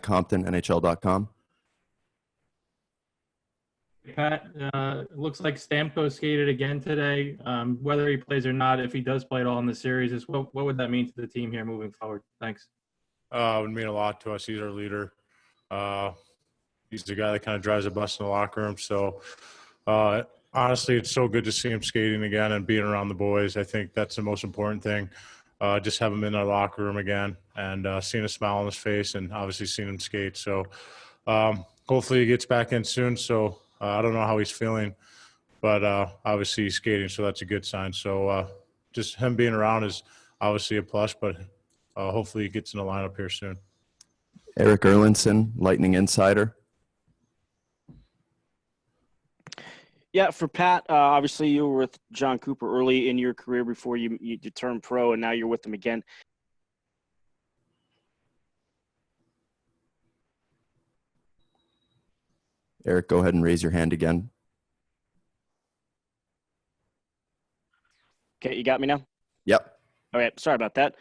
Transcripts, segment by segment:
ComptonNHL.com. Pat, it looks like Stamkos skated again today. Whether he plays or not, if he does play at all in the series, what would that mean to the team here moving forward? Thanks. It would mean a lot to us. He's our leader. He's the guy that kind of drives the bus in the locker room. So, honestly, it's so good to see him skating again and being around the boys. I think that's the most important thing. Just have him in our locker room again and seeing a smile on his face and obviously seeing him skate. So, hopefully he gets back in soon. So, I don't know how he's feeling, but obviously he's skating, so that's a good sign. So, just him being around is obviously a plus, but hopefully he gets in the lineup here soon. Eric Erlinson, Lightning Insider. Yeah, for Pat, obviously you were with John Cooper early in your career before you turned pro, and now you're with him again. Eric, go ahead and raise your hand again. Okay, you got me now? Yep. All right, sorry about that.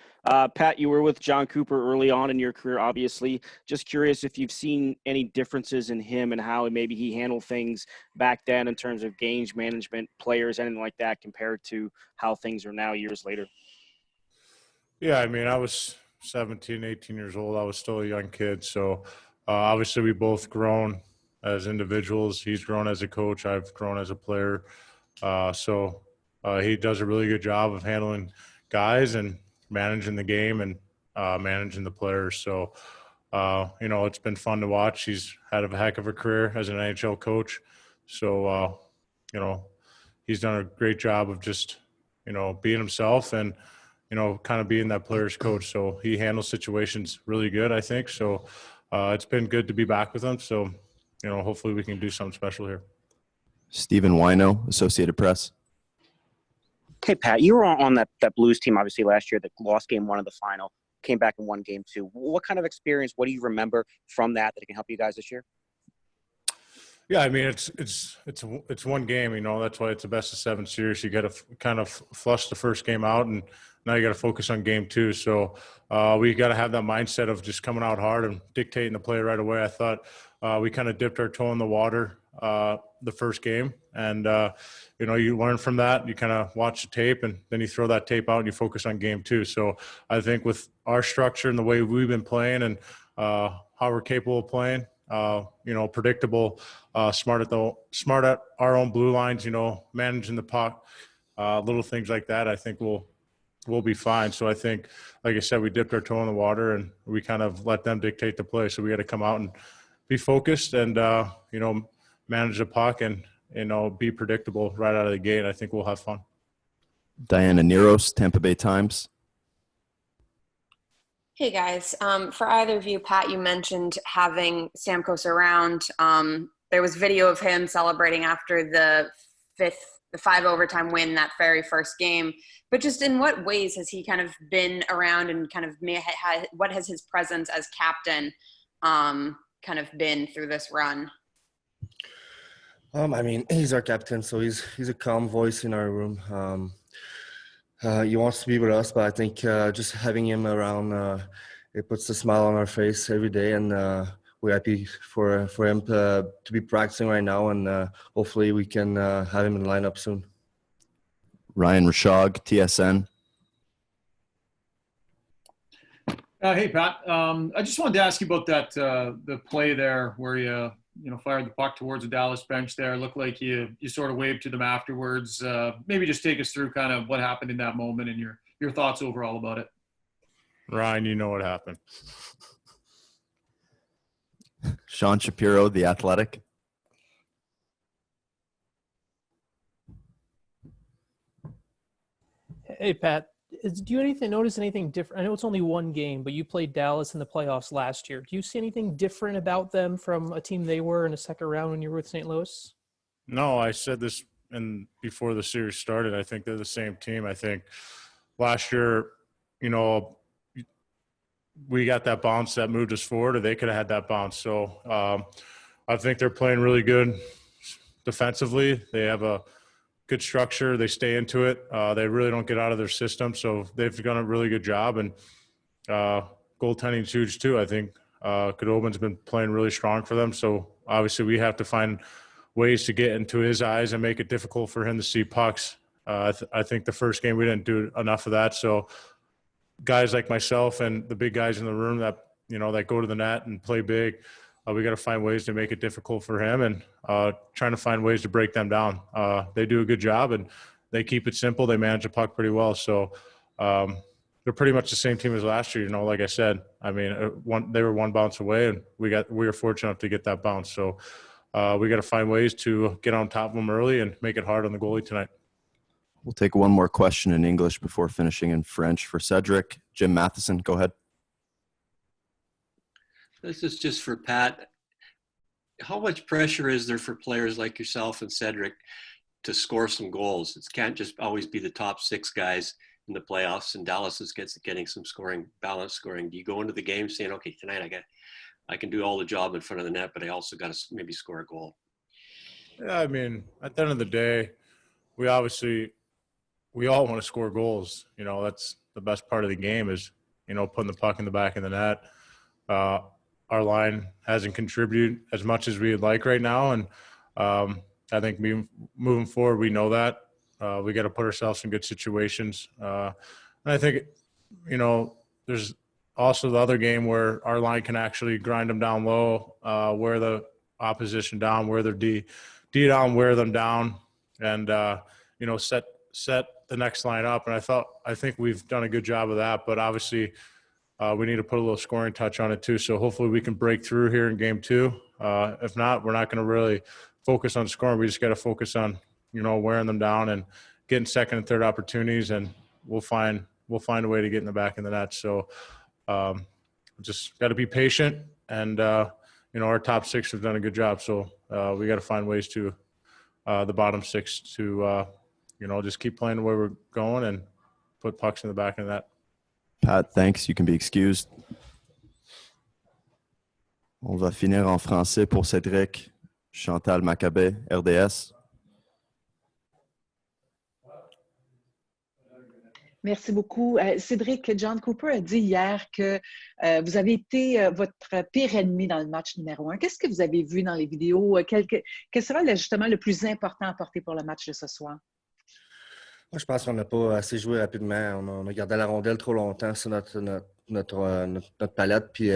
Pat, you were with John Cooper early on in your career, obviously. Just curious if you've seen any differences in him and how maybe he handled things back then in terms of games management, players, anything like that, compared to how things are now years later. Yeah, I mean, I was 17, 18 years old. I was still a young kid. So, obviously, we both grown as individuals. He's grown as a coach. I've grown as a player. So, he does a really good job of handling guys and managing the game and managing the players. So, it's been fun to watch. He's had a heck of a career as an NHL coach. So, he's done a great job of just, being himself and, kind of being that player's coach. So he handles situations really good, I think. So it's been good to be back with him. So, hopefully we can do something special here. Stephen Wino, Associated Press. Hey, Pat, you were on that Blues team, obviously, last year that lost game one of the final, came back and won game two. What kind of experience, what do you remember from that can help you guys this year? Yeah, I mean, it's one game, that's why it's a best of seven series. You got to kind of flush the first game out, and now you got to focus on game two. So we got to have that mindset of just coming out hard and dictating the play right away. I thought we kind of dipped our toe in the water the first game, and you learn from that. You kind of watch the tape, and then you throw that tape out and you focus on game two. So I think with our structure and the way we've been playing and how we're capable of playing, predictable, smart at our own blue lines, managing the puck, little things like that, I think we'll be fine. So I think, like I said, we dipped our toe in the water and we kind of let them dictate the play. So we got to come out and be focused and, manage the puck and, be predictable right out of the gate. I think we'll have fun. Diana Neros, Tampa Bay Times. Hey guys, for either of you, Pat, you mentioned having Stamkos around. There was video of him celebrating after the 5 overtime win, that very first game. But just in what ways has he kind of been around and kind of what has his presence as captain kind of been through this run? I mean, he's our captain, so he's a calm voice in our room. He wants to be with us, but I think just having him around, it puts a smile on our face every day, and we're happy for him to be practicing right now, and hopefully we can have him in the lineup soon. Ryan Rashog, TSN. Hey, Pat. I just wanted to ask you about that the play there where you fired the puck towards the Dallas bench there. It looked like you sort of waved to them afterwards. Maybe just take us through kind of what happened in that moment and your thoughts overall about it. Ryan, you know what happened. Sean Shapiro, The Athletic. Hey, Pat. Do you notice anything different? I know it's only one game, but you played Dallas in the playoffs last year. Do you see anything different about them from a team they were in a second round when you were with St. Louis? No, I said this before the series started. I think they're the same team. I think last year, we got that bounce that moved us forward, or they could have had that bounce. So I think they're playing really good defensively. They have a good structure. They stay into it. They really don't get out of their system. So they've done a really good job. And goaltending is huge too. I think Khudobin's been playing really strong for them. So obviously we have to find ways to get into his eyes and make it difficult for him to see pucks. I think the first game we didn't do enough of that. So guys like myself and the big guys in the room that, that go to the net and play big, we got to find ways to make it difficult for him and trying to find ways to break them down. They do a good job and they keep it simple. They manage the puck pretty well. So they're pretty much the same team as last year. Like I said, I mean, they were one bounce away and we were fortunate enough to get that bounce. So we got to find ways to get on top of them early and make it hard on the goalie tonight. We'll take one more question in English before finishing in French for Cedric. Jim Matheson, go ahead. This is just for Pat. How much pressure is there for players like yourself and Cedric to score some goals? It can't just always be the top 6 guys in the playoffs, and Dallas is getting some scoring, balanced scoring. Do you go into the game saying, okay, tonight I can do all the job in front of the net, but I also got to maybe score a goal? Yeah, I mean, at the end of the day, we all want to score goals. That's the best part of the game is, putting the puck in the back of the net. Our line hasn't contributed as much as we'd like right now. And I think moving forward, we know that. We got to put ourselves in good situations. And I think, there's also the other game where our line can actually grind them down low, wear the opposition down, wear their D down, wear them down, and, set the next line up. And I think we've done a good job of that. But obviously, we need to put a little scoring touch on it too. So hopefully we can break through here in game 2. If not, we're not going to really focus on scoring. We just got to focus on, wearing them down and getting second and third opportunities, and we'll find a way to get in the back of the net. So just got to be patient, and our top 6 have done a good job. So we got to find ways to the bottom 6 to just keep playing the way we're going and put pucks in the back of the net. Pat, thanks. You can be excused. On va finir en français pour Cédric. Chantal Maccabé, RDS. Merci beaucoup. Cédric, John Cooper a dit hier que vous avez été votre pire ennemi dans le match numéro 1. Qu'est-ce que vous avez vu dans les vidéos? Quel sera l'ajustement le plus important à porter pour le match de ce soir? Moi, je pense qu'on n'a pas assez joué rapidement. On a gardé la rondelle trop longtemps sur notre palette. Puis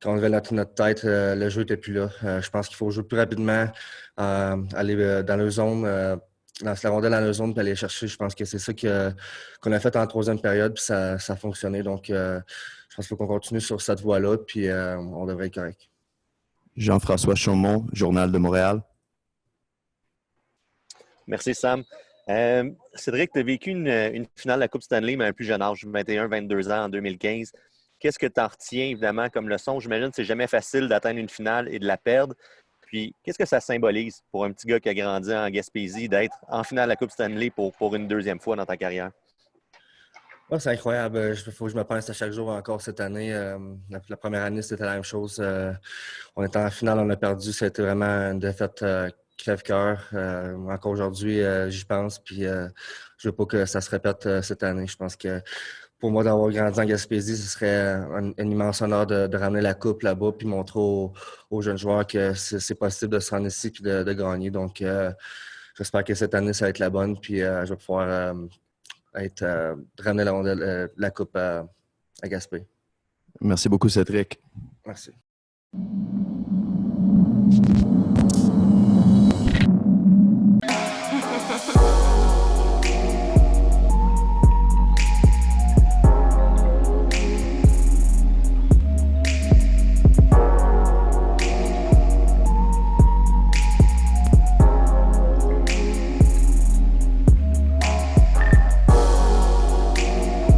quand on levait notre tête, le jeu n'était plus là. Je pense qu'il faut jouer plus rapidement, aller dans leur zone, lancer la rondelle dans leur zone puis aller chercher. Je pense que c'est ça qu'on a fait en 3e période. Puis ça a fonctionné. Donc, je pense qu'il faut qu'on continue sur cette voie-là. Puis on devrait être correct. Jean-François Chaumont, Journal de Montréal. Merci, Sam. Cédric, tu as vécu une finale de la Coupe Stanley, mais à un plus jeune âge, 21-22 ans en 2015. Qu'est-ce que tu en retiens, évidemment, comme leçon? J'imagine que c'est jamais facile d'atteindre une finale et de la perdre. Puis, qu'est-ce que ça symbolise pour un petit gars qui a grandi en Gaspésie d'être en finale de la Coupe Stanley pour une 2e fois dans ta carrière? Ouais, c'est incroyable. Il faut que je me pense à chaque jour encore cette année. La première année, c'était la même chose. On était en finale, on a perdu. C'était vraiment une défaite crève-cœur. Encore aujourd'hui, j'y pense. Puis je veux pas que ça se répète cette année. Je pense que pour moi, d'avoir grandi en Gaspésie, ce serait un immense honneur de ramener la coupe là-bas puis montrer aux jeunes joueurs que c'est possible de se rendre ici puis de gagner. Donc, j'espère que cette année, ça va être la bonne. Puis je vais pouvoir ramener la coupe à Gaspé. Merci beaucoup, Cédric. Merci.